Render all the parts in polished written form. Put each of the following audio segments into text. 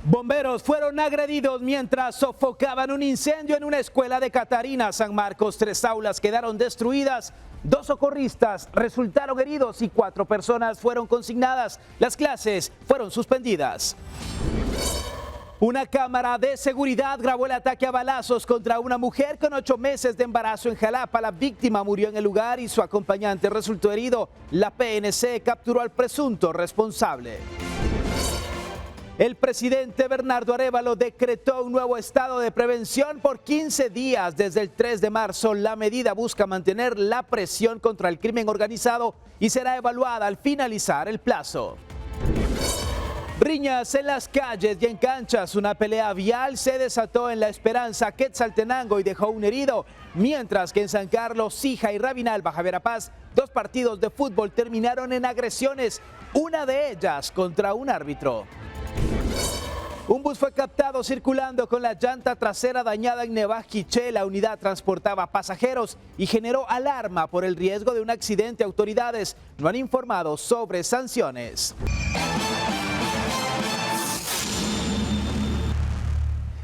Bomberos fueron agredidos mientras sofocaban un incendio en una escuela de Catarina, San Marcos. 3 aulas quedaron destruidas, 2 socorristas resultaron heridos y 4 personas fueron consignadas. Las clases fueron suspendidas. Una cámara de seguridad grabó el ataque a balazos contra una mujer con 8 meses de embarazo en Jalapa. La víctima murió en el lugar y su acompañante resultó herido. La PNC capturó al presunto responsable. El presidente Bernardo Arévalo decretó un nuevo estado de prevención por 15 días desde el 3 de marzo. La medida busca mantener la presión contra el crimen organizado y será evaluada al finalizar el plazo. Riñas en las calles y en canchas. Una pelea vial se desató en La Esperanza, Quetzaltenango y dejó un herido, mientras que en San Carlos, Sija y Rabinal, Baja Verapaz, 2 partidos de fútbol terminaron en agresiones, una de ellas contra un árbitro. Un bus fue captado circulando con la llanta trasera dañada en Nevajiché. La unidad transportaba pasajeros y generó alarma por el riesgo de un accidente. Autoridades no han informado sobre sanciones.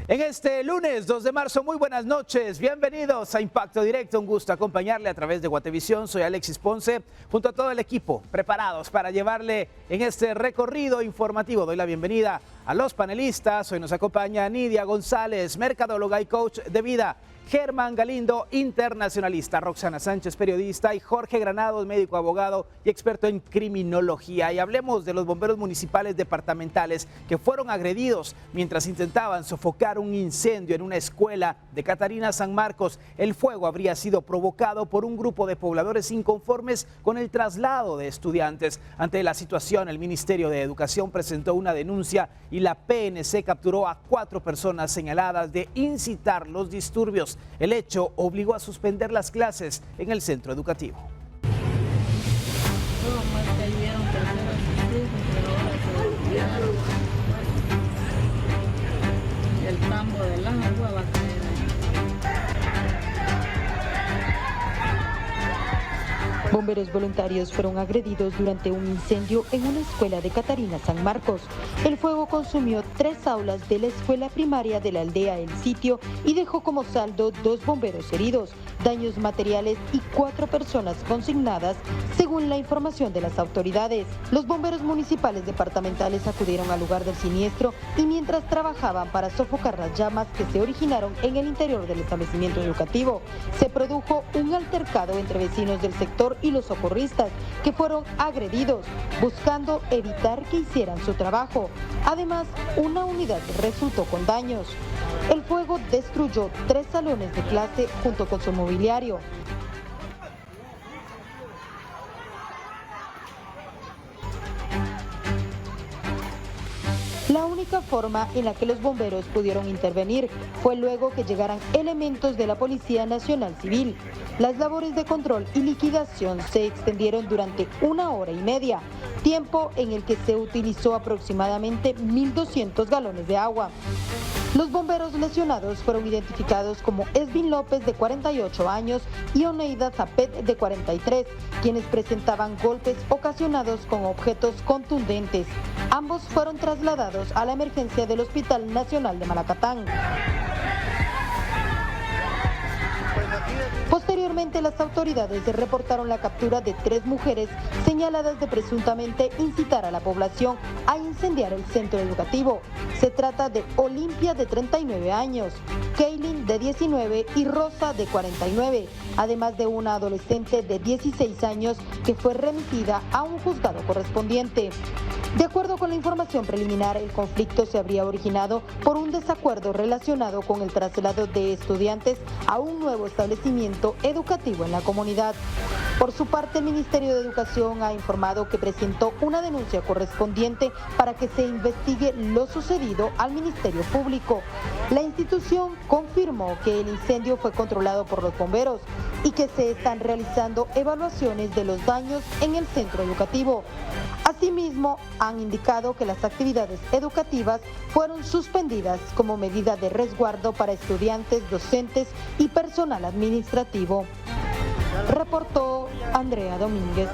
En este lunes 2 de marzo, muy buenas noches, bienvenidos a Impacto Directo, un gusto acompañarle a través de Guatevisión. Soy Alexis Ponce, junto a todo el equipo, preparados para llevarle en este recorrido informativo. Doy la bienvenida a los panelistas. Hoy nos acompaña Nidia González, mercadóloga y coach de vida, Germán Galindo, internacionalista, Roxana Sánchez, periodista, y Jorge Granados, médico, abogado y experto en criminología. Y hablemos de los bomberos municipales departamentales que fueron agredidos mientras intentaban sofocar un incendio en una escuela de Catarina, San Marcos. El fuego habría sido provocado por un grupo de pobladores inconformes con el traslado de estudiantes. Ante la situación, el Ministerio de Educación presentó una denuncia y la PNC capturó a 4 personas señaladas de incitar los disturbios. El hecho obligó a suspender las clases en el centro educativo. El tambo del agua va a caer. Bomberos voluntarios fueron agredidos durante un incendio en una escuela de Catarina, San Marcos. El fuego consumió 3 aulas de la escuela primaria de la aldea El Sitio y dejó como saldo 2 bomberos heridos, daños materiales y 4 personas consignadas, según la información de las autoridades. Los bomberos municipales departamentales acudieron al lugar del siniestro y mientras trabajaban para sofocar las llamas que se originaron en el interior del establecimiento educativo, se produjo un altercado entre vecinos del sector y los socorristas, que fueron agredidos, buscando evitar que hicieran su trabajo. Además, una unidad resultó con daños. El fuego destruyó 3 salones de clase junto con su mobiliario. La única forma en la que los bomberos pudieron intervenir fue luego que llegaran elementos de la Policía Nacional Civil. Las labores de control y liquidación se extendieron durante 1 hora y media, tiempo en el que se utilizó aproximadamente 1.200 galones de agua. Los bomberos lesionados fueron identificados como Esvin López, de 48 años, y Oneida Zapet, de 43, quienes presentaban golpes ocasionados con objetos contundentes. Ambos fueron trasladados a la emergencia del Hospital Nacional de Malacatán. Posteriormente, las autoridades reportaron la captura de 3 mujeres señaladas de presuntamente incitar a la población a incendiar el centro educativo. Se trata de Olimpia, de 39 años, Kaylin, de 19 y Rosa, de 49, además de una adolescente de 16 años que fue remitida a un juzgado correspondiente. De acuerdo con la información preliminar, el conflicto se habría originado por un desacuerdo relacionado con el traslado de estudiantes a un nuevo establecimiento educativo en la comunidad. Por su parte, el Ministerio de Educación ha informado que presentó una denuncia correspondiente para que se investigue lo sucedido al Ministerio Público. La institución confirmó que el incendio fue controlado por los bomberos y que se están realizando evaluaciones de los daños en el centro educativo. Asimismo, han indicado que las actividades educativas fueron suspendidas como medida de resguardo para estudiantes, docentes y personal administrativo. Reportó Andrea Domínguez.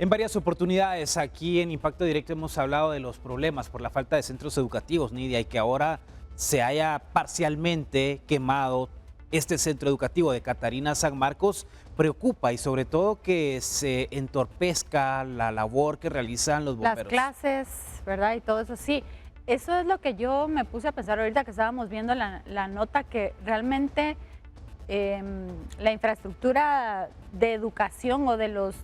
En varias oportunidades aquí en Impacto Directo hemos hablado de los problemas por la falta de centros educativos, Nidia, y que ahora se haya parcialmente quemado este centro educativo de Catarina San Marcos preocupa, y sobre todo que se entorpezca la labor que realizan los bomberos. Las clases, ¿verdad? Y todo eso, sí. Eso es lo que yo me puse a pensar ahorita que estábamos viendo la nota, que realmente la infraestructura de educación o de los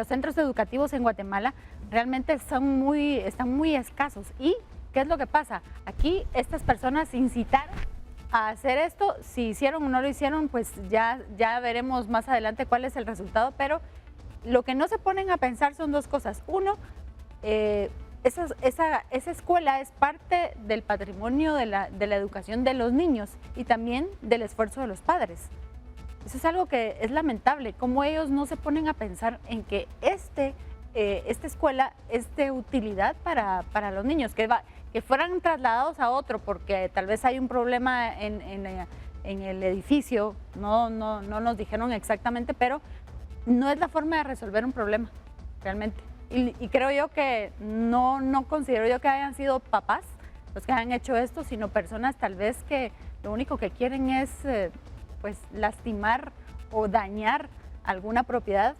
centros educativos en Guatemala realmente están muy escasos. ¿Y qué es lo que pasa? Aquí estas personas incitaron a hacer esto. Si hicieron o no lo hicieron, pues ya veremos más adelante cuál es el resultado, pero lo que no se ponen a pensar son dos cosas. Uno, esa escuela es parte del patrimonio de la educación de los niños y también del esfuerzo de los padres. Eso es algo que es lamentable, cómo ellos no se ponen a pensar en que esta escuela es de utilidad para los niños, que fueran trasladados a otro porque tal vez hay un problema en el edificio, no nos dijeron exactamente, pero no es la forma de resolver un problema, realmente. Y creo yo que no considero yo que hayan sido papás los que hayan hecho esto, sino personas tal vez que lo único que quieren es pues lastimar o dañar alguna propiedad.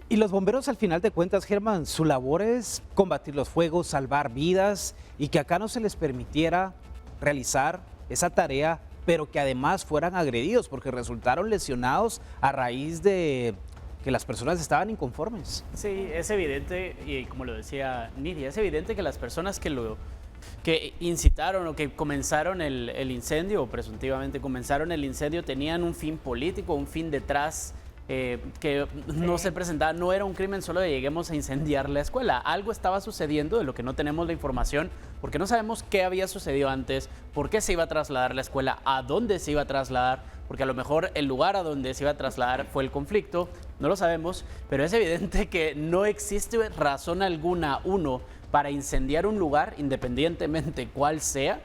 Y los bomberos, al final de cuentas, Germán, su labor es combatir los fuegos, salvar vidas, y que acá no se les permitiera realizar esa tarea, pero que además fueran agredidos porque resultaron lesionados a raíz de que las personas estaban inconformes. Sí, es evidente, y como lo decía Nidia, es evidente que las personas que incitaron o que comenzaron el incendio, o presuntivamente comenzaron el incendio, tenían un fin político, un fin detrás, que no se presentaba, no era un crimen solo de lleguemos a incendiar la escuela. Algo estaba sucediendo de lo que no tenemos la información, porque no sabemos qué había sucedido antes, por qué se iba a trasladar la escuela, a dónde se iba a trasladar, porque a lo mejor el lugar a donde se iba a trasladar fue el conflicto, no lo sabemos, pero es evidente que no existe razón alguna, uno, para incendiar un lugar, independientemente cuál sea,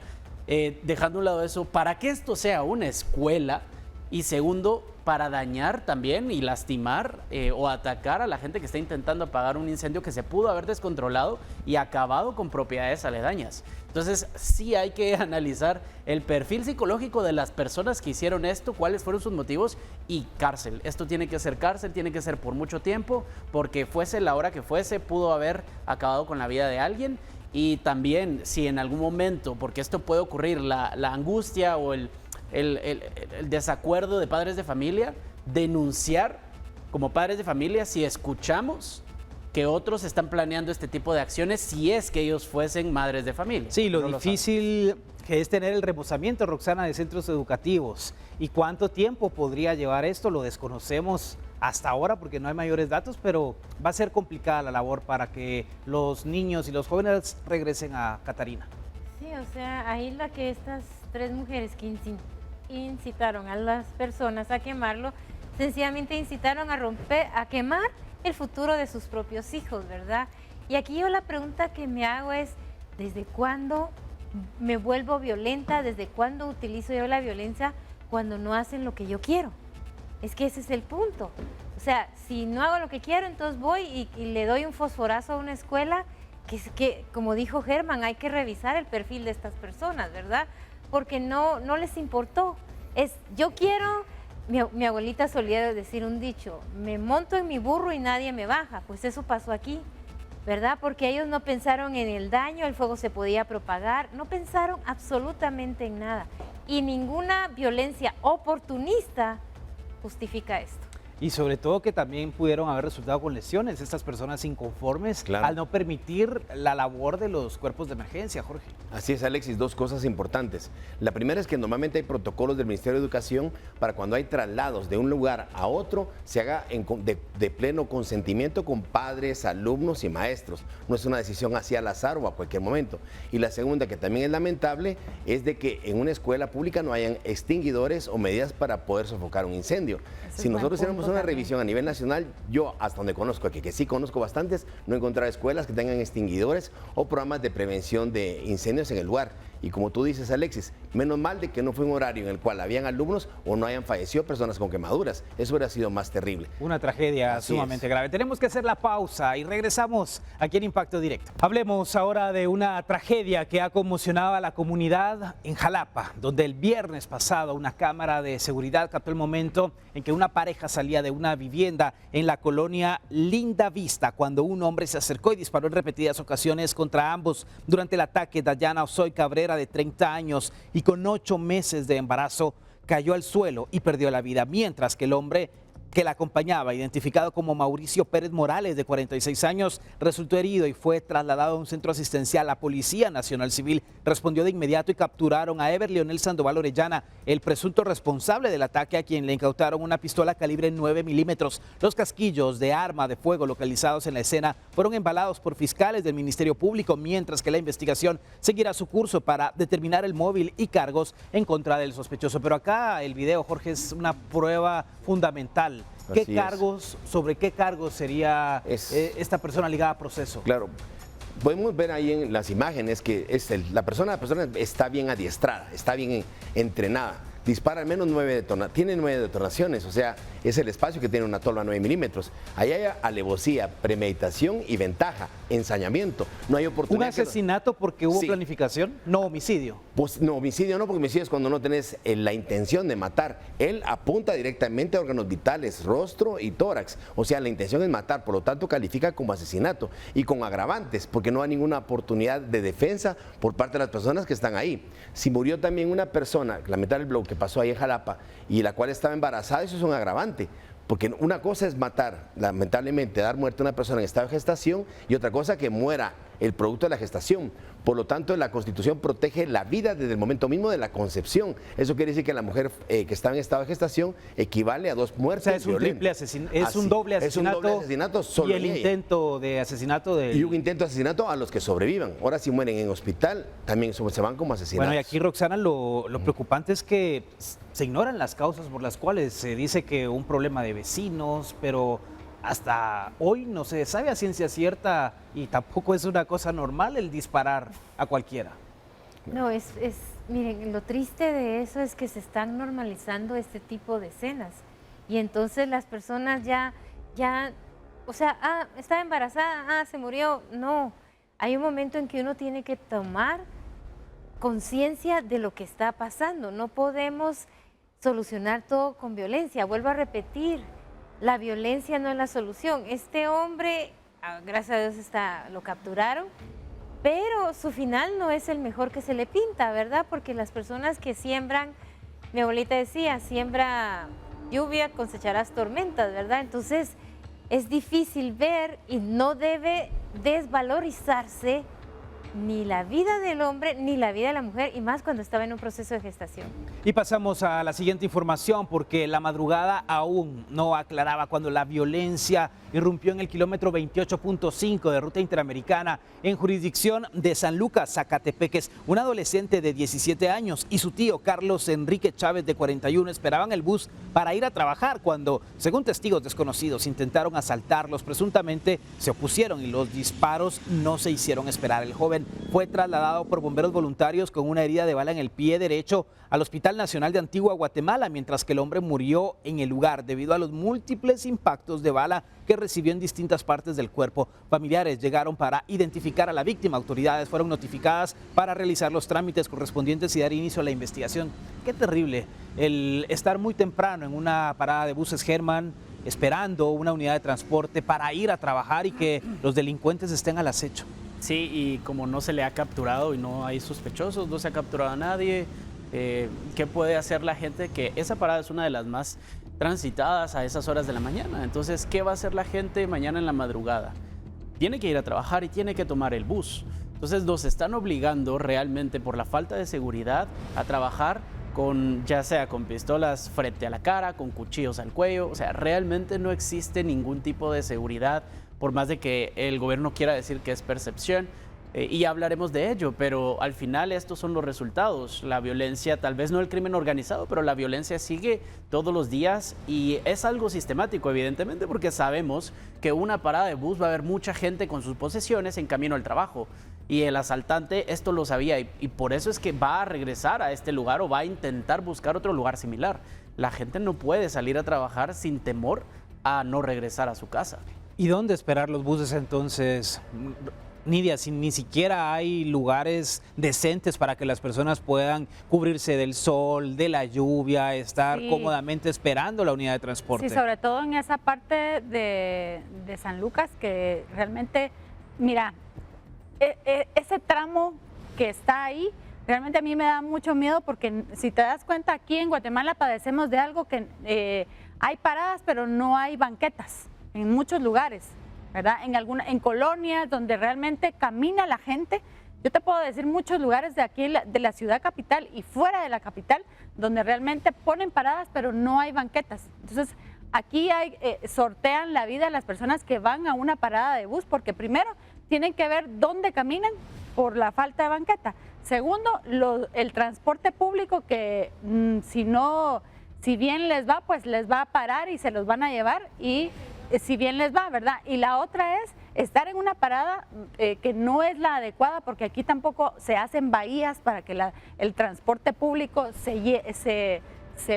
dejando a un lado eso, para que esto sea una escuela, y segundo, para dañar también y lastimar o atacar a la gente que está intentando apagar un incendio que se pudo haber descontrolado y acabado con propiedades aledañas. Entonces, sí hay que analizar el perfil psicológico de las personas que hicieron esto, cuáles fueron sus motivos, y cárcel. Esto tiene que ser cárcel, tiene que ser por mucho tiempo, porque fuese la hora que fuese, pudo haber acabado con la vida de alguien. Y también, si en algún momento, porque esto puede ocurrir, la angustia o el desacuerdo de padres de familia, denunciar como padres de familia si escuchamos que otros están planeando este tipo de acciones, si es que ellos fuesen madres de familia. Sí, lo difícil que es tener el remozamiento, Roxana, de centros educativos. ¿Y cuánto tiempo podría llevar esto? Lo desconocemos hasta ahora porque no hay mayores datos, pero va a ser complicada la labor para que los niños y los jóvenes regresen a Catarina. Sí, o sea, ahí la que estas 3 mujeres que incitaron a las personas a quemarlo, sencillamente incitaron a quemar el futuro de sus propios hijos, ¿verdad? Y aquí yo la pregunta que me hago es, ¿desde cuándo me vuelvo violenta? ¿Desde cuándo utilizo yo la violencia cuando no hacen lo que yo quiero? Es que ese es el punto. O sea, si no hago lo que quiero, entonces voy y le doy un fosforazo a una escuela, que como dijo Germán, hay que revisar el perfil de estas personas, ¿verdad? Porque no les importó. Yo quiero, mi abuelita solía decir un dicho, me monto en mi burro y nadie me baja. Pues eso pasó aquí, ¿verdad? Porque ellos no pensaron en el daño, el fuego se podía propagar, no pensaron absolutamente en nada. Y ninguna violencia oportunista justifica esto. Y sobre todo que también pudieron haber resultado con lesiones, estas personas inconformes, claro, al no permitir la labor de los cuerpos de emergencia, Jorge. Así es, Alexis, 2 cosas importantes. La primera es que normalmente hay protocolos del Ministerio de Educación para cuando hay traslados de un lugar a otro, se haga de pleno consentimiento con padres, alumnos y maestros. No es una decisión así al azar o a cualquier momento. Y la segunda, que también es lamentable, es de que en una escuela pública no hayan extinguidores o medidas para poder sofocar un incendio. Si nosotros hiciéramos una revisión a nivel nacional, yo hasta donde conozco, que sí conozco bastantes, no he encontrado escuelas que tengan extinguidores o programas de prevención de incendios en el lugar. Y como tú dices, Alexis, menos mal de que no fue un horario en el cual habían alumnos o no hayan fallecido personas con quemaduras. Eso hubiera sido más terrible. Una tragedia sumamente grave. Tenemos que hacer la pausa y regresamos aquí en Impacto Directo. Hablemos ahora de una tragedia que ha conmocionado a la comunidad en Jalapa, donde el viernes pasado una cámara de seguridad captó el momento en que una pareja salía de una vivienda en la colonia Linda Vista cuando un hombre se acercó y disparó en repetidas ocasiones contra ambos. Durante el ataque, Dayana Osoy Cabrera, de 30 años y con 8 meses de embarazo, cayó al suelo y perdió la vida, mientras que el hombre que la acompañaba, identificado como Mauricio Pérez Morales, de 46 años, resultó herido y fue trasladado a un centro asistencial. La Policía Nacional Civil respondió de inmediato y capturaron a Ever Leonel Sandoval Orellana, el presunto responsable del ataque, a quien le incautaron una pistola calibre 9 milímetros. Los casquillos de arma de fuego localizados en la escena fueron embalados por fiscales del Ministerio Público, mientras que la investigación seguirá su curso para determinar el móvil y cargos en contra del sospechoso. Pero acá el video, Jorge, es una prueba fundamental. ¿Sobre qué cargos sería esta persona ligada a proceso? Claro, podemos ver ahí en las imágenes que la persona está bien adiestrada, está bien entrenada. Dispara al menos 9 detonaciones, tiene 9 detonaciones, o sea, es el espacio que tiene una tolva 9 milímetros. Ahí hay alevosía, premeditación y ventaja, ensañamiento. No hay oportunidad. ¿Un asesinato porque hubo planificación? No homicidio. Pues no, homicidio no, porque homicidio es cuando no tenés la intención de matar. Él apunta directamente a órganos vitales, rostro y tórax. O sea, la intención es matar, por lo tanto califica como asesinato y con agravantes, porque no hay ninguna oportunidad de defensa por parte de las personas que están ahí. Si murió también una persona, lamentablemente lo que pasó ahí en Jalapa, y la cual estaba embarazada, eso es un agravante. Porque una cosa es matar, lamentablemente, dar muerte a una persona en estado de gestación, y otra cosa que muera el producto de la gestación. Por lo tanto, la Constitución protege la vida desde el momento mismo de la concepción. Eso quiere decir que la mujer que está en estado de gestación equivale a 2 muertes. O sea, es un triple asesinato, es un doble asesinato solo y el intento de asesinato de... Y un intento de asesinato a los que sobrevivan. Ahora, si mueren en hospital, también se van como asesinatos. Bueno, y aquí, Roxana, lo preocupante es que se ignoran las causas por las cuales se dice que un problema de vecinos, pero hasta hoy no se sabe a ciencia cierta y tampoco es una cosa normal el disparar a cualquiera. No, miren, lo triste de eso es que se están normalizando este tipo de escenas y entonces las personas ya, o sea, estaba embarazada, se murió. No, hay un momento en que uno tiene que tomar conciencia de lo que está pasando. No podemos solucionar todo con violencia. Vuelvo a repetir, la violencia no es la solución. Este hombre, gracias a Dios lo capturaron, pero su final no es el mejor que se le pinta, ¿verdad? Porque las personas que siembran, mi abuelita decía, siembra lluvia, cosecharás tormentas, ¿verdad? Entonces es difícil ver y no debe desvalorizarse ni la vida del hombre ni la vida de la mujer, y más cuando estaba en un proceso de gestación. Y pasamos a la siguiente información, porque la madrugada aún no aclaraba cuando la violencia irrumpió en el kilómetro 28.5 de ruta interamericana en jurisdicción de San Lucas, Zacatepeques. Un adolescente de 17 años y su tío Carlos Enrique Chávez, de 41, esperaban el bus para ir a trabajar cuando, según testigos desconocidos, intentaron asaltarlos. Presuntamente se opusieron y los disparos no se hicieron esperar. El joven fue trasladado por bomberos voluntarios con una herida de bala en el pie derecho al Hospital Nacional de Antigua Guatemala, mientras que el hombre murió en el lugar debido a los múltiples impactos de bala que recibió en distintas partes del cuerpo. Familiares llegaron para identificar a la víctima. Autoridades fueron notificadas para realizar los trámites correspondientes y dar inicio a la investigación. Qué terrible el estar muy temprano en una parada de buses Germán, esperando una unidad de transporte para ir a trabajar y que los delincuentes estén al acecho. Sí, y como no se le ha capturado y no hay sospechosos, no se ha capturado a nadie, ¿qué puede hacer la gente? Que esa parada es una de las más transitadas a esas horas de la mañana. Entonces, ¿qué va a hacer la gente mañana en la madrugada? Tiene que ir a trabajar y tiene que tomar el bus. Entonces, nos están obligando realmente por la falta de seguridad a trabajar ya sea con pistolas frente a la cara, con cuchillos al cuello. O sea, realmente no existe ningún tipo de seguridad, por más de que el gobierno quiera decir que es percepción, y ya hablaremos de ello, pero al final estos son los resultados. La violencia, tal vez no el crimen organizado, pero la violencia sigue todos los días y es algo sistemático, evidentemente, porque sabemos que una parada de bus va a haber mucha gente con sus posesiones en camino al trabajo. Y el asaltante esto lo sabía y por eso es que va a regresar a este lugar o va a intentar buscar otro lugar similar. La gente no puede salir a trabajar sin temor a no regresar a su casa. ¿Y dónde esperar los buses entonces? Nidia, si ni siquiera hay lugares decentes para que las personas puedan cubrirse del sol, de la lluvia, estar cómodamente esperando la unidad de transporte. Sí, sobre todo en esa parte de San Lucas, que realmente, mira, ese tramo que está ahí, realmente a mí me da mucho miedo porque si te das cuenta, aquí en Guatemala padecemos de algo que hay paradas, pero no hay banquetas en muchos lugares, ¿verdad? En colonias donde realmente camina la gente. Yo te puedo decir muchos lugares de aquí, de la ciudad capital y fuera de la capital, donde realmente ponen paradas, pero no hay banquetas. Entonces, aquí sortean la vida a las personas que van a una parada de bus, porque primero tienen que ver dónde caminan por la falta de banqueta. Segundo, el transporte público que si bien les va, pues les va a parar y se los van a llevar y si bien les va, ¿verdad? Y la otra es estar en una parada que no es la adecuada, porque aquí tampoco se hacen bahías para que el transporte público se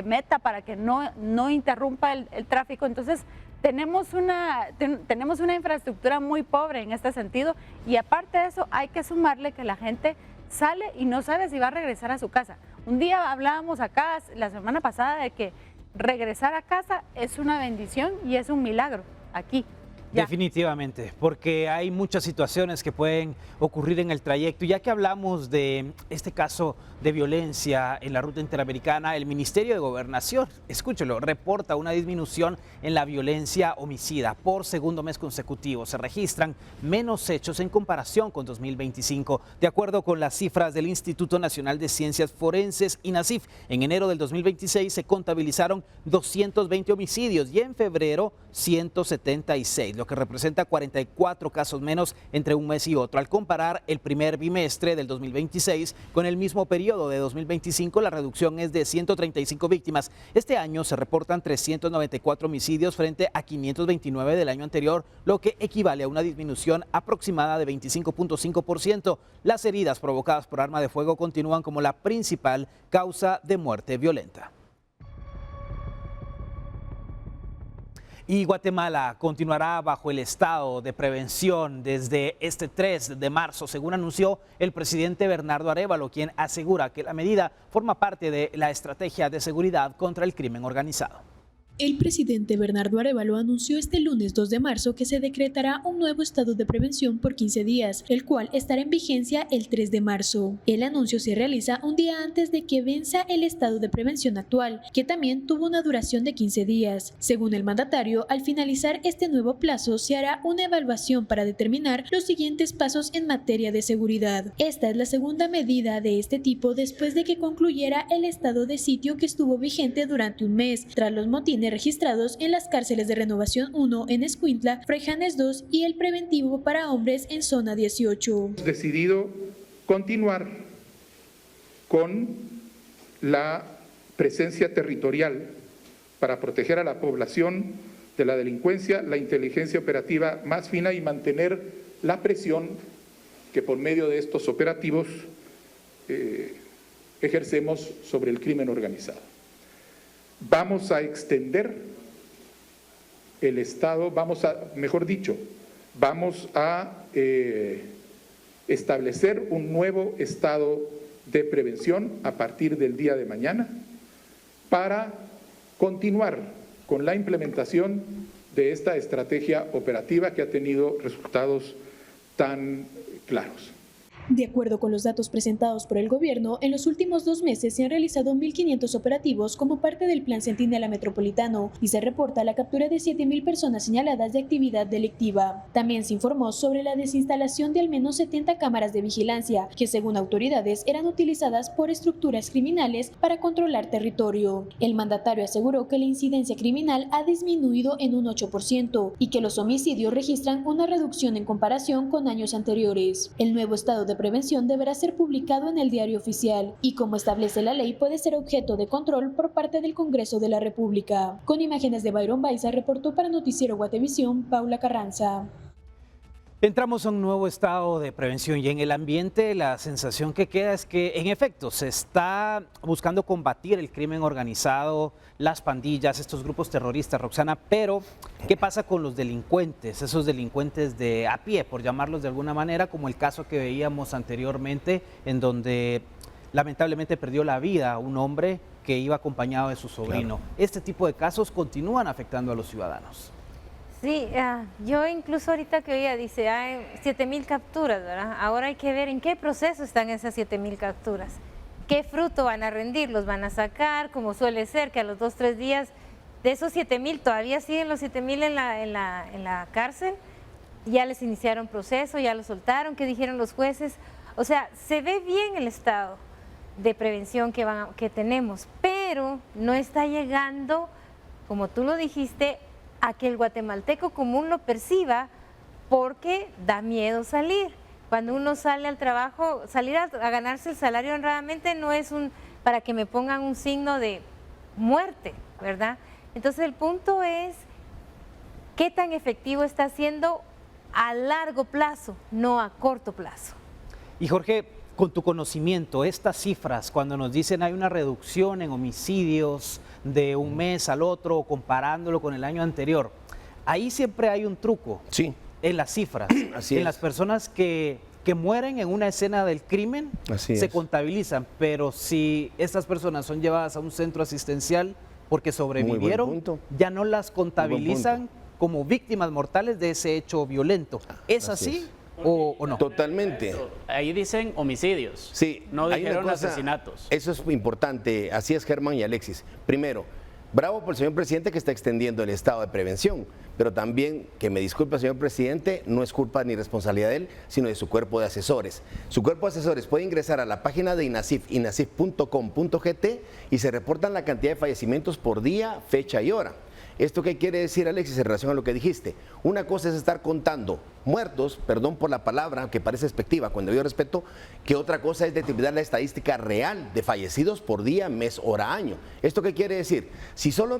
meta, para que no interrumpa el tráfico. Entonces, tenemos una infraestructura muy pobre en este sentido y aparte de eso hay que sumarle que la gente sale y no sabe si va a regresar a su casa. Un día hablábamos acá, la semana pasada, de que regresar a casa es una bendición y es un milagro aquí. Ya. Definitivamente, porque hay muchas situaciones que pueden ocurrir en el trayecto. Ya que hablamos de este caso de violencia en la ruta interamericana, el Ministerio de Gobernación, escúchelo, reporta una disminución en la violencia homicida por segundo mes consecutivo. Se registran menos hechos en comparación con 2025. De acuerdo con las cifras del Instituto Nacional de Ciencias Forenses, INACIF, en enero del 2026 se contabilizaron 220 homicidios y en febrero 176, lo que representa 44 casos menos entre un mes y otro. Al comparar el primer bimestre del 2026 con el mismo periodo de 2025, la reducción es de 135 víctimas. Este año se reportan 394 homicidios frente a 529 del año anterior, lo que equivale a una disminución aproximada de 25.5%. Las heridas provocadas por arma de fuego continúan como la principal causa de muerte violenta. Y Guatemala continuará bajo el estado de prevención desde este 3 de marzo, según anunció el presidente Bernardo Arévalo, quien asegura que la medida forma parte de la estrategia de seguridad contra el crimen organizado. El presidente Bernardo Arévalo anunció este lunes 2 de marzo que se decretará un nuevo estado de prevención por 15 días, el cual estará en vigencia el 3 de marzo. El anuncio se realiza un día antes de que venza el estado de prevención actual, que también tuvo una duración de 15 días. Según el mandatario, al finalizar este nuevo plazo se hará una evaluación para determinar los siguientes pasos en materia de seguridad. Esta es la segunda medida de este tipo después de que concluyera el estado de sitio que estuvo vigente durante un mes, tras los motines registrados en las cárceles de Renovación 1 en Escuintla, Fraijanes 2 y el preventivo para hombres en Zona 18. Hemos decidido continuar con la presencia territorial para proteger a la población de la delincuencia, la inteligencia operativa más fina y mantener la presión que por medio de estos operativos ejercemos sobre el crimen organizado. Vamos a extender el estado, vamos a establecer un nuevo estado de prevención a partir del día de mañana para continuar con la implementación de esta estrategia operativa que ha tenido resultados tan claros. De acuerdo con los datos presentados por el gobierno, en los últimos 2 meses se han realizado 1.500 operativos como parte del Plan Centinela Metropolitano y se reporta la captura de 7.000 personas señaladas de actividad delictiva. También se informó sobre la desinstalación de al menos 70 cámaras de vigilancia, que según autoridades eran utilizadas por estructuras criminales para controlar territorio. El mandatario aseguró que la incidencia criminal ha disminuido en un 8% y que los homicidios registran una reducción en comparación con años anteriores. El nuevo estado de prevención deberá ser publicado en el Diario Oficial y, como establece la ley, puede ser objeto de control por parte del Congreso de la República. Con imágenes de Byron Baiza, reportó para Noticiero Guatevisión, Paula Carranza. Entramos a un nuevo estado de prevención y en el ambiente la sensación que queda es que en efecto se está buscando combatir el crimen organizado, las pandillas, estos grupos terroristas, Roxana, pero ¿qué pasa con los delincuentes, esos delincuentes de a pie, por llamarlos de alguna manera, como el caso que veíamos anteriormente en donde lamentablemente perdió la vida un hombre que iba acompañado de su sobrino? Claro. Este tipo de casos continúan afectando a los ciudadanos. Sí, yo incluso ahorita que oía, dice, hay 7,000 capturas, ¿verdad? Ahora hay que ver en qué proceso están esas 7,000 capturas, qué fruto van a rendir, los van a sacar, como suele ser, que a los 2-3 días de esos 7,000, todavía siguen los 7,000 en la cárcel, ya les iniciaron proceso, ya los soltaron, ¿qué dijeron los jueces? O sea, se ve bien el estado de prevención que tenemos, pero no está llegando, como tú lo dijiste, a que el guatemalteco común lo perciba, porque da miedo salir. Cuando uno sale al trabajo, salir a ganarse el salario honradamente no es para que me pongan un signo de muerte, ¿verdad? Entonces el punto es qué tan efectivo está siendo a largo plazo, no a corto plazo. Y Jorge, con tu conocimiento, estas cifras, cuando nos dicen hay una reducción en homicidios de un mes al otro, comparándolo con el año anterior, ahí siempre hay un truco. Sí. En las cifras, Así en es. las personas que mueren en una escena del crimen, se contabilizan, pero si estas personas son llevadas a un centro asistencial porque sobrevivieron, ya no las contabilizan como víctimas mortales de ese hecho violento. ¿Es así? ¿O no? Totalmente. Ahí dicen homicidios, sí, no dijeron asesinatos. Eso es importante, así es, Germán y Alexis. Primero, bravo por el señor presidente que está extendiendo el estado de prevención, pero también, que me disculpe, señor presidente, no es culpa ni responsabilidad de él, sino de su cuerpo de asesores. Su cuerpo de asesores puede ingresar a la página de INASIF, inasif.com.gt, y se reportan la cantidad de fallecimientos por día, fecha y hora. ¿Esto qué quiere decir, Alexis, en relación a lo que dijiste? Una cosa es estar contando muertos, perdón por la palabra que parece despectiva, cuando yo respeto, que otra cosa es determinar la estadística real de fallecidos por día, mes, hora, año. ¿Esto qué quiere decir? Si solo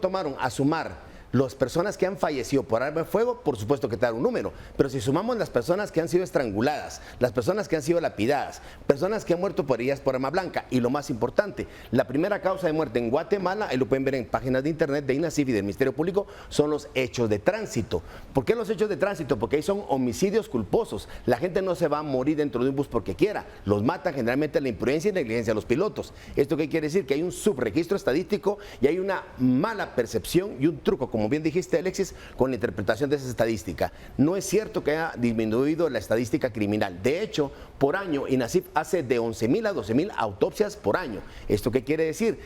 tomaron a sumar las personas que han fallecido por arma de fuego, por supuesto que te da un número, pero si sumamos las personas que han sido estranguladas, las personas que han sido lapidadas, personas que han muerto por heridas por arma blanca, y lo más importante, la primera causa de muerte en Guatemala, ahí lo pueden ver en páginas de internet de INASIF y del Ministerio Público, son los hechos de tránsito. ¿Por qué los hechos de tránsito? Porque ahí son homicidios culposos. La gente no se va a morir dentro de un bus porque quiera, los matan generalmente la imprudencia y negligencia de los pilotos. ¿Esto qué quiere decir? Que hay un subregistro estadístico y hay una mala percepción y un truco, como bien dijiste, Alexis, con la interpretación de esa estadística. No es cierto que haya disminuido la estadística criminal. De hecho, por año, INASIF hace de 11,000 a 12,000 autopsias por año. ¿Esto qué quiere decir?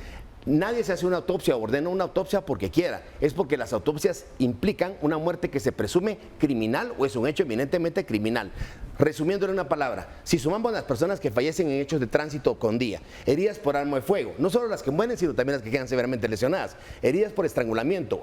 Nadie se hace una autopsia, ordena una autopsia porque quiera. Es porque las autopsias implican una muerte que se presume criminal o es un hecho eminentemente criminal. Resumiéndole una palabra, si sumamos las personas que fallecen en hechos de tránsito con día, heridas por arma de fuego, no solo las que mueren, sino también las que quedan severamente lesionadas, heridas por estrangulamiento,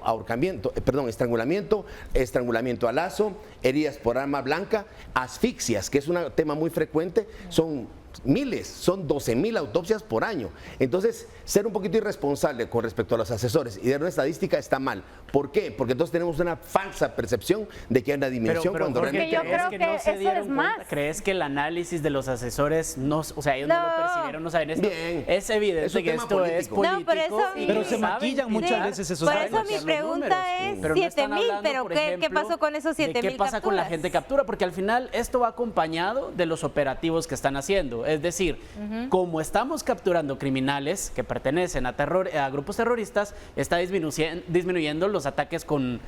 estrangulamiento a lazo, heridas por arma blanca, asfixias, que es un tema muy frecuente, son miles, son 12,000 autopsias por año. Entonces, ser un poquito irresponsable con respecto a los asesores y dar una estadística está mal. ¿Por qué? Porque entonces tenemos una falsa percepción de que hay una disminución cuando realmente yo creo que no se dieron cuenta. ¿Crees que el análisis de los asesores no, o sea, ellos no lo percibieron, no saben esto? Bien. Es evidente que esto es político. No, pero se maquillan muchas veces esos números. Por eso mi pregunta es 7,000, pero ¿qué pasó con esos 7,000 capturas? ¿Qué pasa con la gente captura? Porque al final esto va acompañado de los operativos que están haciendo. Es decir, como estamos capturando criminales que pertenecen a grupos terroristas, está disminuyendo los ataques con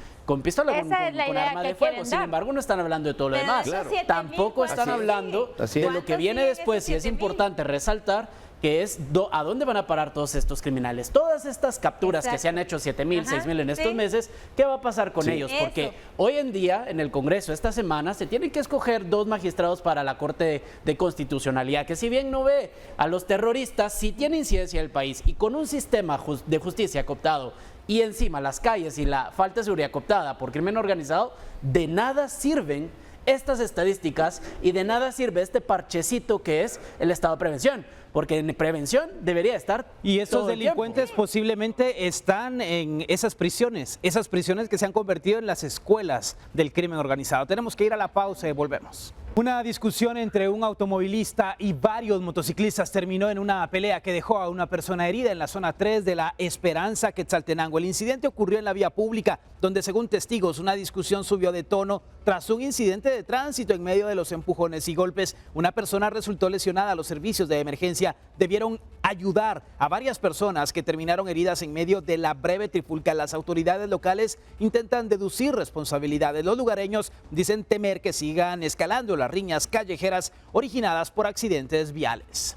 pistola, con arma de fuego. Sin embargo, no están hablando de todo lo demás. Claro. Tampoco están hablando de lo que viene después, y es importante resaltar que es a dónde van a parar todos estos criminales. Todas estas capturas que se han hecho, 7,000, 6,000 en estos meses, ¿qué va a pasar con ellos? Porque hoy en día, en el Congreso, esta semana, se tienen que escoger 2 magistrados para la Corte de Constitucionalidad, que si bien no ve a los terroristas, sí tiene incidencia en el país, y con un sistema de justicia cooptado, y encima las calles y la falta de seguridad cooptada por crimen organizado, de nada sirven estas estadísticas y de nada sirve este parchecito que es el estado de prevención. porque en prevención debería estar. Y estos todo el delincuentes tiempo. posiblemente están en esas prisiones que se han convertido en las escuelas del crimen organizado. Tenemos que ir a la pausa y volvemos. Una discusión entre un automovilista y varios motociclistas terminó en una pelea que dejó a una persona herida en la zona 3 de La Esperanza, Quetzaltenango. El incidente ocurrió en la vía pública, donde según testigos una discusión subió de tono tras un incidente de tránsito. En medio de los empujones y golpes, una persona resultó lesionada. Los servicios de emergencia debieron ayudar a varias personas que terminaron heridas en medio de la breve trifulca. Las autoridades locales intentan deducir responsabilidades. Los lugareños dicen temer que sigan escalando las riñas callejeras originadas por accidentes viales.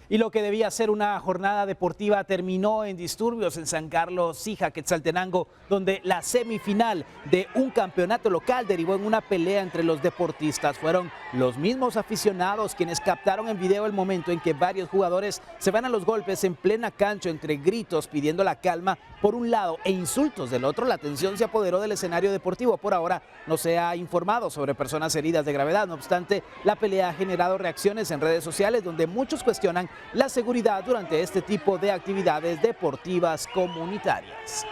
Y lo que debía ser una jornada deportiva terminó en disturbios en San Carlos, Sija, Quetzaltenango, donde la semifinal de un campeonato local derivó en una pelea entre los deportistas. Fueron los mismos aficionados quienes captaron en video el momento en que varios jugadores se van a los golpes en plena cancha, entre gritos pidiendo la calma por un lado e insultos del otro. La tensión se apoderó del escenario deportivo. Por ahora no se ha informado sobre personas heridas de gravedad. No obstante, la pelea ha generado reacciones en redes sociales donde muchos cuestionan la seguridad durante este tipo de actividades deportivas comunitarias.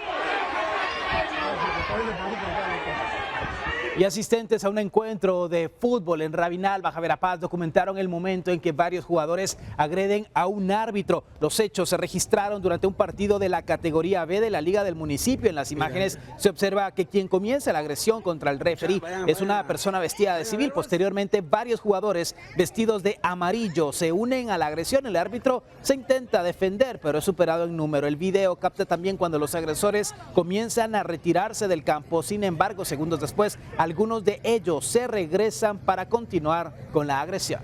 Y asistentes a un encuentro de fútbol en Rabinal, Baja Verapaz, documentaron el momento en que varios jugadores agreden a un árbitro. Los hechos se registraron durante un partido de la categoría B de la Liga del Municipio. En las imágenes se observa que quien comienza la agresión contra el referí es una persona vestida de civil. Posteriormente, varios jugadores vestidos de amarillo se unen a la agresión. El árbitro se intenta defender, pero es superado en número. El video capta también cuando los agresores comienzan a retirarse del campo. Sin embargo, segundos después, algunos de ellos se regresan para continuar con la agresión.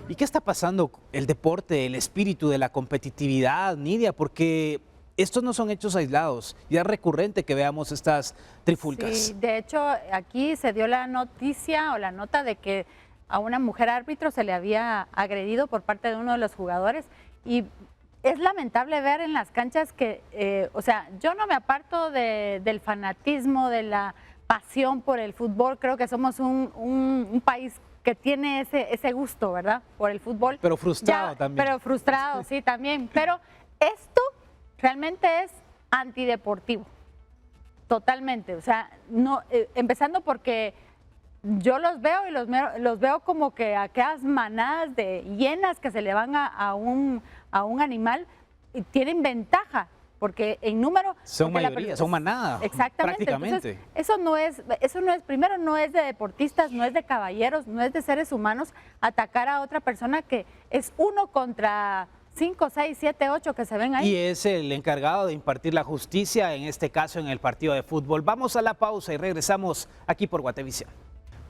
¿Y qué está pasando? El deporte, el espíritu de la competitividad, Nidia, porque estos no son hechos aislados. Ya es recurrente que veamos estas trifulcas. Sí, de hecho, aquí se dio la noticia o la nota de que a una mujer árbitro se le había agredido por parte de uno de los jugadores y es lamentable ver en las canchas que, o sea, yo no me aparto del fanatismo, de la pasión por el fútbol. Creo que somos un país que tiene ese gusto, ¿verdad? Por el fútbol. Pero frustrado también. Pero frustrado, sí, también. Pero esto realmente es antideportivo, totalmente. O sea, no, empezando porque yo los veo y los veo como que aquellas manadas de hienas que se le van a un animal y tienen ventaja, porque en número... Son mayoría, son manada. Exactamente. Prácticamente. Entonces, eso no es, primero no es de deportistas, no es de caballeros, no es de seres humanos atacar a otra persona que es 1 contra 5, 6, 7, 8 que se ven ahí. Y es el encargado de impartir la justicia, en este caso en el partido de fútbol. Vamos a la pausa y regresamos aquí por Guatevisión.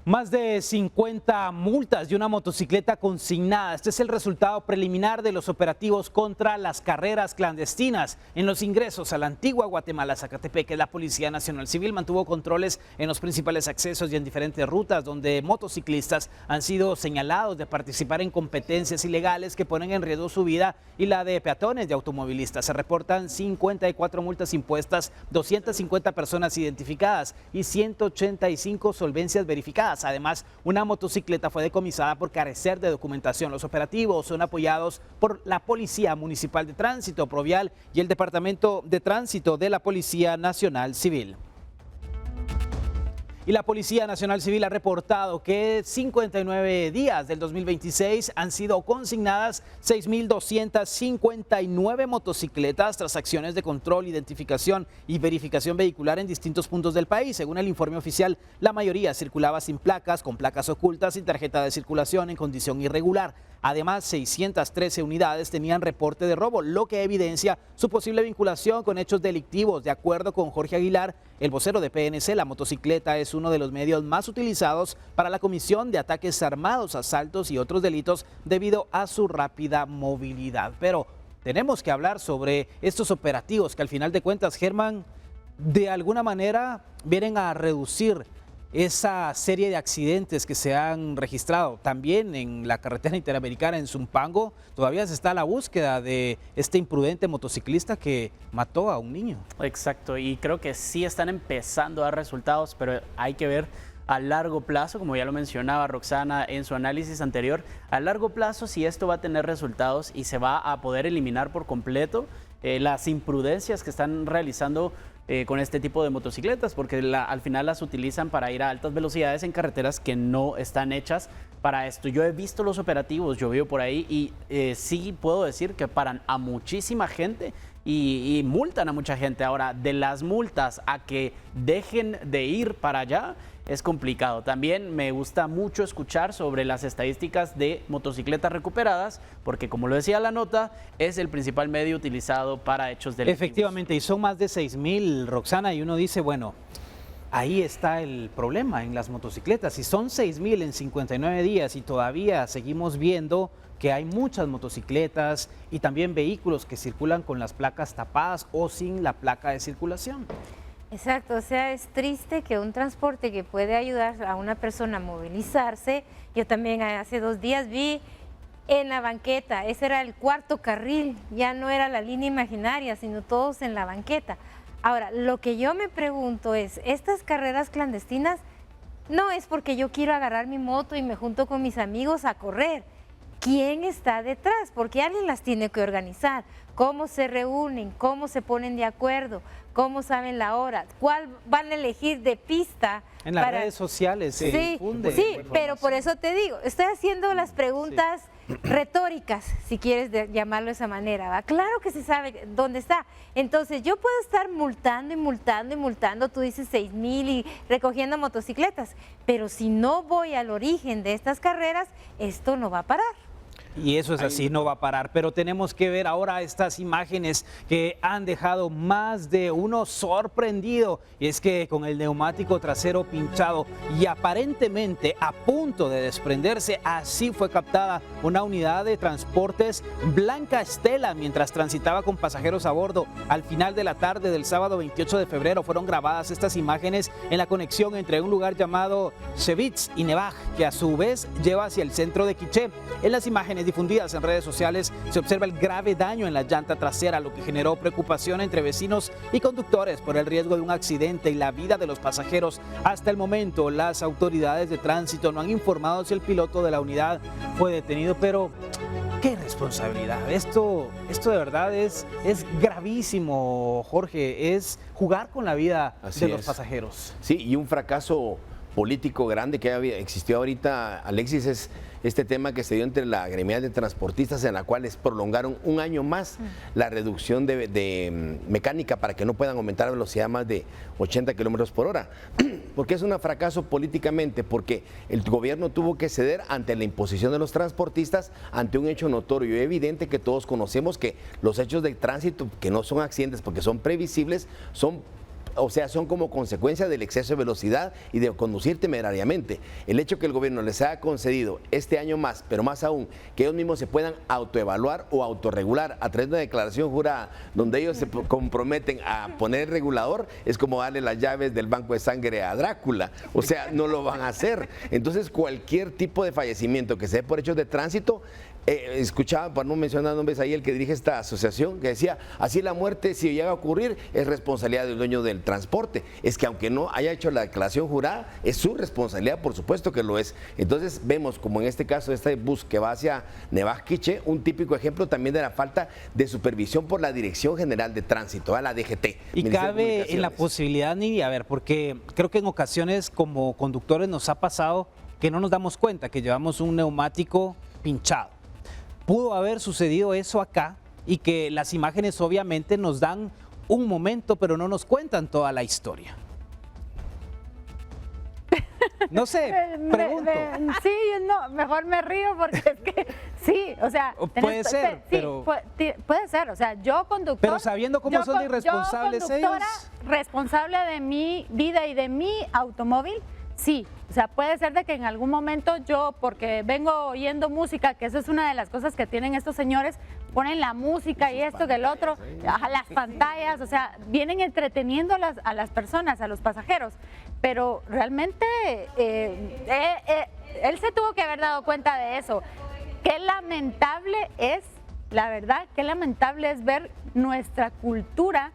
Más de 50 multas y una motocicleta consignada. Este es el resultado preliminar de los operativos contra las carreras clandestinas en los ingresos a la antigua Guatemala, Zacatepec. La Policía Nacional Civil mantuvo controles en los principales accesos y en diferentes rutas donde motociclistas han sido señalados de participar en competencias ilegales que ponen en riesgo su vida y la de peatones y automovilistas. Se reportan 54 multas impuestas, 250 personas identificadas y 185 solvencias verificadas. Además, una motocicleta fue decomisada por carecer de documentación. Los operativos son apoyados por la Policía Municipal de Tránsito, Provial y el Departamento de Tránsito de la Policía Nacional Civil. Y la Policía Nacional Civil ha reportado que 59 días del 2026 han sido consignadas 6.259 motocicletas tras acciones de control, identificación y verificación vehicular en distintos puntos del país. Según el informe oficial, la mayoría circulaba sin placas, con placas ocultas y tarjeta de circulación en condición irregular. Además, 613 unidades tenían reporte de robo, lo que evidencia su posible vinculación con hechos delictivos. De acuerdo con Jorge Aguilar, el vocero de PNC, la motocicleta es uno de los medios más utilizados para la comisión de ataques armados, asaltos y otros delitos debido a su rápida movilidad. Pero tenemos que hablar sobre estos operativos que al final de cuentas, Germán, de alguna manera vienen a reducir esa serie de accidentes que se han registrado. También en la carretera interamericana en Zumpango todavía se está a la búsqueda de este imprudente motociclista que mató a un niño. Exacto, y creo que sí están empezando a dar resultados, pero hay que ver a largo plazo, como ya lo mencionaba Roxana en su análisis anterior, a largo plazo si esto va a tener resultados y se va a poder eliminar por completo las imprudencias que están realizando con este tipo de motocicletas, porque al final las utilizan para ir a altas velocidades en carreteras que no están hechas para esto. Yo he visto los operativos, yo vivo por ahí y sí puedo decir que paran a muchísima gente y multan a mucha gente. Ahora, de las multas a que dejen de ir para allá, es complicado. También me gusta mucho escuchar sobre las estadísticas de motocicletas recuperadas, porque como lo decía la nota, es el principal medio utilizado para hechos delictivos. Efectivamente, y son más de 6,000, Roxana, y uno dice, bueno, ahí está el problema en las motocicletas. Si son 6,000 en 59 días y todavía seguimos viendo que hay muchas motocicletas y también vehículos que circulan con las placas tapadas o sin la placa de circulación. Exacto, o sea, es triste que un transporte que puede ayudar a una persona a movilizarse, yo también hace 2 días vi en la banqueta, ese era el 4º carril, ya no era la línea imaginaria, sino todos en la banqueta. Ahora, lo que yo me pregunto es, estas carreras clandestinas no es porque yo quiero agarrar mi moto y me junto con mis amigos a correr. ¿Quién está detrás? Porque alguien las tiene que organizar. ¿Cómo se reúnen? ¿Cómo se ponen de acuerdo? ¿Cómo saben la hora? ¿Cuál van a elegir de pista? En las redes sociales se difunde. Sí, pero por eso te digo, estoy haciendo las preguntas retóricas, si quieres llamarlo de esa manera, ¿va? Claro que se sabe dónde está. Entonces, yo puedo estar multando y multando y multando, tú dices 6,000 y recogiendo motocicletas, pero si no voy al origen de estas carreras, esto no va a parar. Y eso es así, no va a parar, pero tenemos que ver ahora estas imágenes que han dejado más de uno sorprendido, y es que con el neumático trasero pinchado y aparentemente a punto de desprenderse, así fue captada una unidad de transportes Blanca Estela mientras transitaba con pasajeros a bordo. Al final de la tarde del sábado 28 de febrero fueron grabadas estas imágenes en la conexión entre un lugar llamado Sevitz y Nevaj, que a su vez lleva hacia el centro de Quiché. En las imágenes difundidas en redes sociales se observa el grave daño en la llanta trasera, lo que generó preocupación entre vecinos y conductores por el riesgo de un accidente y la vida de los pasajeros. Hasta el momento, las autoridades de tránsito no han informado si el piloto de la unidad fue detenido, pero qué responsabilidad. Esto de verdad es gravísimo, Jorge, es jugar con la vida de los pasajeros. Sí, y un fracaso político grande que existió ahorita, Alexis, es este tema que se dio entre la gremial de transportistas, en la cual les prolongaron 1 año más la reducción de mecánica para que no puedan aumentar la velocidad más de 80 kilómetros por hora. Porque es un fracaso políticamente, porque el gobierno tuvo que ceder ante la imposición de los transportistas ante un hecho notorio y evidente que todos conocemos, que los hechos de tránsito, que no son accidentes porque son previsibles, son como consecuencia del exceso de velocidad y de conducir temerariamente. El hecho que el gobierno les haya concedido este año más, pero más aún, que ellos mismos se puedan autoevaluar o autorregular a través de una declaración jurada donde ellos se comprometen a poner el regulador, es como darle las llaves del banco de sangre a Drácula. O sea, no lo van a hacer. Entonces, cualquier tipo de fallecimiento que se dé por hechos de tránsito, escuchaba, para no mencionar nombres, ahí el que dirige esta asociación, que decía, así la muerte, si llega a ocurrir, es responsabilidad del dueño del transporte. Es que aunque no haya hecho la declaración jurada, es su responsabilidad, por supuesto que lo es. Entonces vemos, como en este caso, este bus que va hacia Nevaj Quiché, un típico ejemplo también de la falta de supervisión por la Dirección General de Tránsito, a la DGT. Y cabe en la posibilidad, Nidia, a ver, porque creo que en ocasiones como conductores nos ha pasado que no nos damos cuenta que llevamos un neumático pinchado. Pudo haber sucedido eso acá y que las imágenes obviamente nos dan un momento, pero no nos cuentan toda la historia. No sé, pregunto. Sí, no, mejor me río porque es que sí, o sea. Puede ser, sí, pero. Puede ser, o sea, yo conductor. Pero sabiendo cómo son de irresponsables ellos. Responsable de mi vida y de mi automóvil. Sí, o sea, puede ser de que en algún momento yo, porque vengo oyendo música, que eso es una de las cosas que tienen estos señores, ponen la música y esto que el otro, las pantallas, o sea, vienen entreteniendo a las personas, a los pasajeros, pero realmente él se tuvo que haber dado cuenta de eso. Qué lamentable es, la verdad, qué lamentable es ver nuestra cultura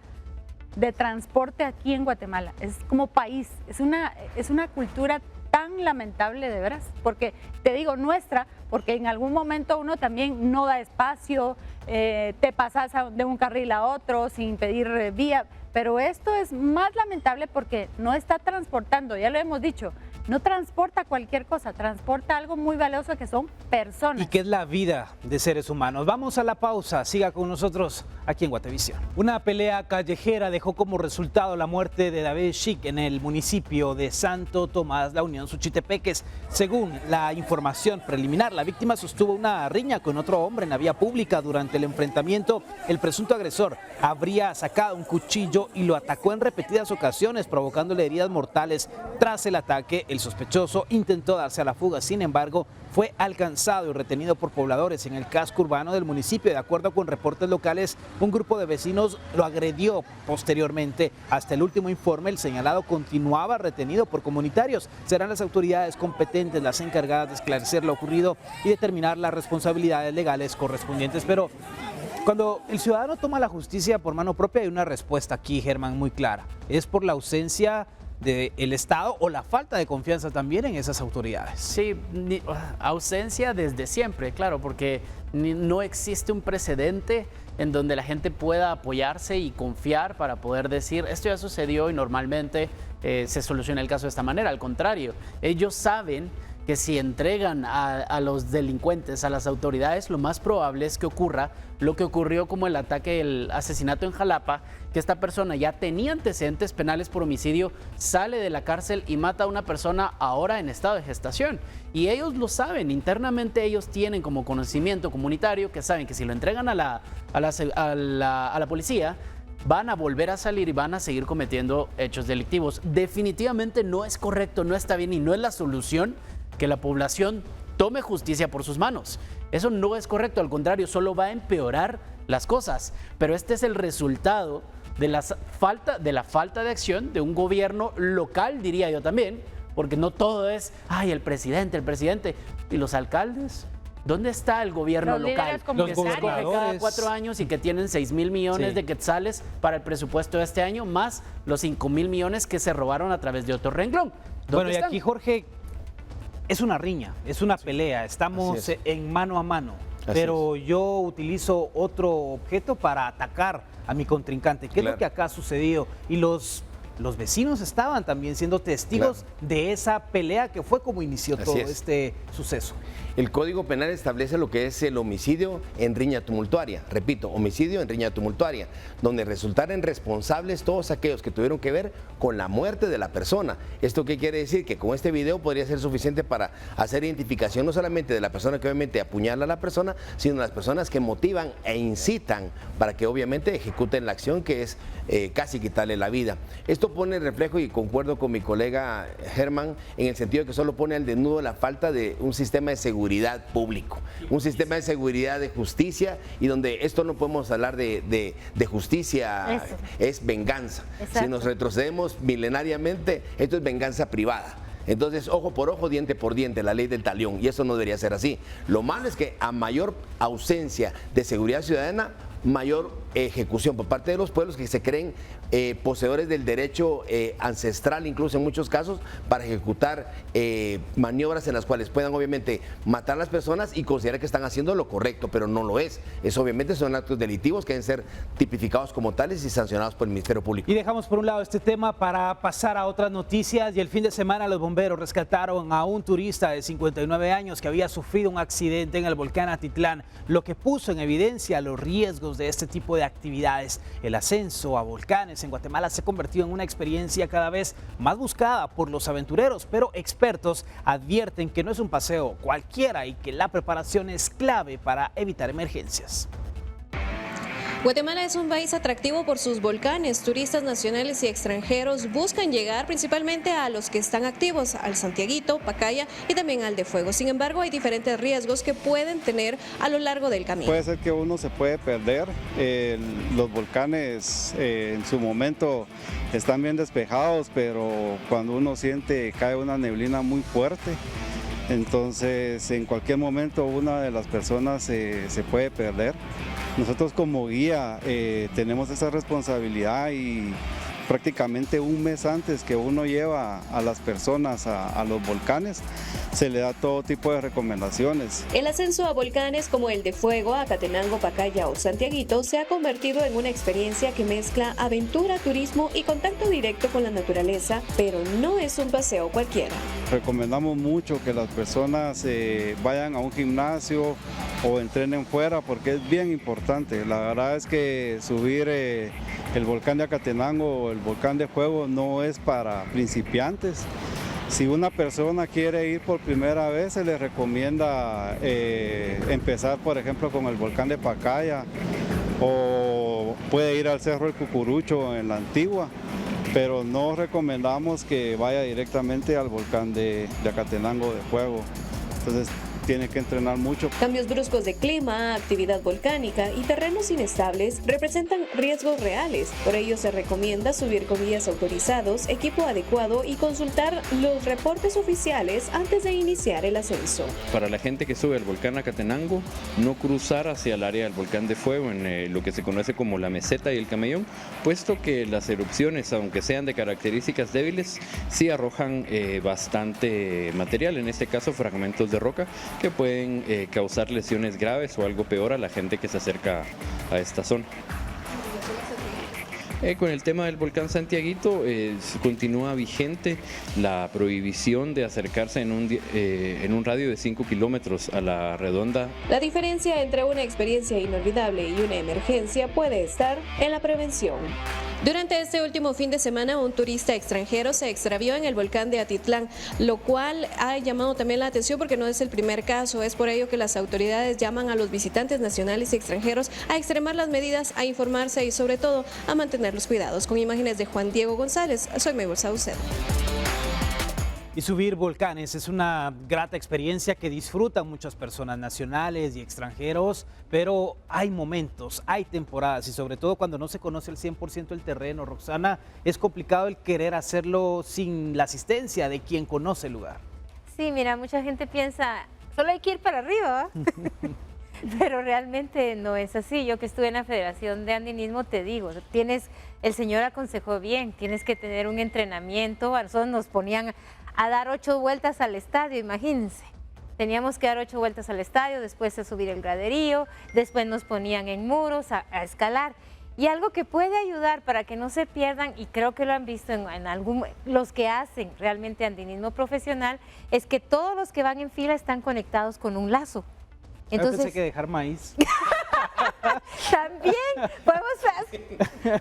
de transporte aquí en Guatemala. Es como país, es una cultura tan lamentable de veras, porque te digo nuestra, porque en algún momento uno también no da espacio, te pasas de un carril a otro sin pedir vía, pero esto es más lamentable porque no está transportando, ya lo hemos dicho, no transporta cualquier cosa, transporta algo muy valioso que son personas. Y que es la vida de seres humanos. Vamos a la pausa, siga con nosotros aquí en Guatevisión. Una pelea callejera dejó como resultado la muerte de David Schick en el municipio de Santo Tomás, La Unión, Suchitepeques. Según la información preliminar, la víctima sostuvo una riña con otro hombre en la vía pública. Durante el enfrentamiento, el presunto agresor habría sacado un cuchillo y lo atacó en repetidas ocasiones, provocándole heridas mortales. Tras el ataque, el sospechoso intentó darse a la fuga, sin embargo, fue alcanzado y retenido por pobladores en el casco urbano del municipio. De acuerdo con reportes locales, un grupo de vecinos lo agredió posteriormente. Hasta el último informe, el señalado continuaba retenido por comunitarios. Serán las autoridades competentes las encargadas de esclarecer lo ocurrido y determinar las responsabilidades legales correspondientes. Pero cuando el ciudadano toma la justicia por mano propia, hay una respuesta aquí, Germán, muy clara. Es por la ausencia del Estado o la falta de confianza también en esas autoridades. Sí, ausencia desde siempre, claro, porque no existe un precedente en donde la gente pueda apoyarse y confiar para poder decir, esto ya sucedió y normalmente se soluciona el caso de esta manera. Al contrario, ellos saben que si entregan a los delincuentes a las autoridades, lo más probable es que ocurra lo que ocurrió como el ataque, el asesinato en Jalapa, que esta persona ya tenía antecedentes penales por homicidio, sale de la cárcel y mata a una persona ahora en estado de gestación. Y ellos lo saben, internamente ellos tienen como conocimiento comunitario que saben que si lo entregan a la policía, van a volver a salir y van a seguir cometiendo hechos delictivos. Definitivamente no es correcto, no está bien y no es la solución que la población tome justicia por sus manos. Eso no es correcto, al contrario, solo va a empeorar las cosas. Pero este es el resultado de la falta de acción de un gobierno local, diría yo también, porque no todo es, ay, el presidente. ¿Y los alcaldes? ¿Dónde está el gobierno local? Los que se escoge cada 4 años y que tienen 6,000 millones de quetzales para el presupuesto de este año, más los 5,000 millones que se robaron a través de otro renglón. Bueno, y aquí, Jorge, es una riña, es una pelea, estamos en mano a mano, pero yo utilizo otro objeto para atacar a mi contrincante. ¿Qué es lo que acá ha sucedido? Y los vecinos estaban también siendo testigos de esa pelea que fue como inició todo este suceso. El Código Penal establece lo que es el homicidio en riña tumultuaria. Repito, homicidio en riña tumultuaria, donde resultaren responsables todos aquellos que tuvieron que ver con la muerte de la persona. ¿Esto qué quiere decir? Que con este video podría ser suficiente para hacer identificación no solamente de la persona que obviamente apuñala a la persona, sino las personas que motivan e incitan para que obviamente ejecuten la acción que es casi quitarle la vida. Esto pone reflejo, y concuerdo con mi colega Germán, en el sentido de que solo pone al desnudo la falta de un sistema de seguridad público, un sistema de seguridad, de justicia, y donde esto no podemos hablar de justicia, es venganza. Exacto. Si nos retrocedemos milenariamente, esto es venganza privada. Entonces, ojo por ojo, diente por diente, la ley del talión, y eso no debería ser así. Lo malo es que a mayor ausencia de seguridad ciudadana, mayor ejecución por parte de los pueblos que se creen poseedores del derecho ancestral, incluso en muchos casos, para ejecutar maniobras en las cuales puedan obviamente matar a las personas y considerar que están haciendo lo correcto, pero no lo es. Eso obviamente son actos delictivos que deben ser tipificados como tales y sancionados por el Ministerio Público. Y dejamos por un lado este tema para pasar a otras noticias. Y el fin de semana los bomberos rescataron a un turista de 59 años que había sufrido un accidente en el volcán Atitlán, lo que puso en evidencia los riesgos de este tipo de actividades. El ascenso a volcanes en Guatemala se ha convertido en una experiencia cada vez más buscada por los aventureros, pero expertos advierten que no es un paseo cualquiera y que la preparación es clave para evitar emergencias. Guatemala es un país atractivo por sus volcanes. Turistas nacionales y extranjeros buscan llegar principalmente a los que están activos, al Santiaguito, Pacaya y también al de Fuego. Sin embargo, hay diferentes riesgos que pueden tener a lo largo del camino. Puede ser que uno se puede perder. Los volcanes en su momento están bien despejados, pero cuando uno siente cae una neblina muy fuerte, entonces en cualquier momento una de las personas se puede perder. Nosotros como guía tenemos esa responsabilidad y prácticamente un mes antes que uno lleva a las personas a los volcanes, se le da todo tipo de recomendaciones. El ascenso a volcanes como el de Fuego, Acatenango, Pacaya o Santiaguito se ha convertido en una experiencia que mezcla aventura, turismo y contacto directo con la naturaleza, pero no es un paseo cualquiera. Recomendamos mucho que las personas vayan a un gimnasio o entrenen fuera porque es bien importante. La verdad es que subir el volcán de Acatenango o el volcán de Fuego no es para principiantes. Si una persona quiere ir por primera vez, se le recomienda empezar, por ejemplo, con el volcán de Pacaya o puede ir al Cerro del Cucurucho en la Antigua, pero no recomendamos que vaya directamente al volcán de Acatenango de Fuego. Entonces, tiene que entrenar mucho. Cambios bruscos de clima, actividad volcánica y terrenos inestables representan riesgos reales. Por ello se recomienda subir con guías autorizados, equipo adecuado y consultar los reportes oficiales antes de iniciar el ascenso. Para la gente que sube al volcán Acatenango, no cruzar hacia el área del volcán de Fuego, en lo que se conoce como la meseta y el camellón, puesto que las erupciones, aunque sean de características débiles, sí arrojan bastante material, en este caso fragmentos de roca, que pueden causar lesiones graves o algo peor a la gente que se acerca a esta zona. Con el tema del volcán Santiaguito, continúa vigente la prohibición de acercarse en un radio de 5 kilómetros a la redonda. La diferencia entre una experiencia inolvidable y una emergencia puede estar en la prevención. Durante este último fin de semana, un turista extranjero se extravió en el volcán de Atitlán, lo cual ha llamado también la atención porque no es el primer caso. Es por ello que las autoridades llaman a los visitantes nacionales y extranjeros a extremar las medidas, a informarse y sobre todo a mantener los cuidados. Con imágenes de Juan Diego González, soy Mabel Saucedo. Y subir volcanes es una grata experiencia que disfrutan muchas personas nacionales y extranjeros, pero hay momentos, hay temporadas y sobre todo cuando no se conoce el 100% del terreno, Roxana, es complicado el querer hacerlo sin la asistencia de quien conoce el lugar. Sí, mira, mucha gente piensa, solo hay que ir para arriba, pero realmente no es así. Yo que estuve en la Federación de Andinismo te digo, el señor aconsejó bien, tienes que tener un entrenamiento. A nosotros nos ponían a dar 8 vueltas al estadio, imagínense. Teníamos que dar 8 vueltas al estadio, después a subir el graderío, después nos ponían en muros a escalar. Y algo que puede ayudar para que no se pierdan, y creo que lo han visto los que hacen realmente andinismo profesional, es que todos los que van en fila están conectados con un lazo. Entonces hay que dejar maíz. También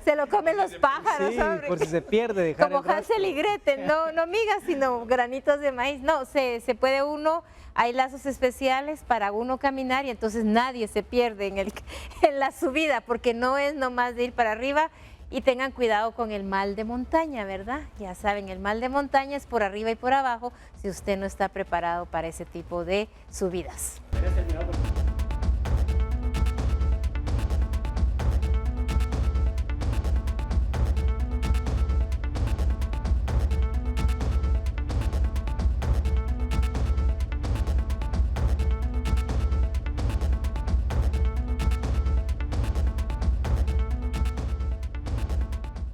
se lo comen los pájaros, sí, hombre. Por si se pierde, dejar como Hansel y Gretel, no migas, sino granitos de maíz. No, se puede hay lazos especiales para uno caminar y entonces nadie se pierde en la subida, porque no es nomás de ir para arriba. Y tengan cuidado con el mal de montaña, ¿verdad? Ya saben, el mal de montaña es por arriba y por abajo si usted no está preparado para ese tipo de subidas.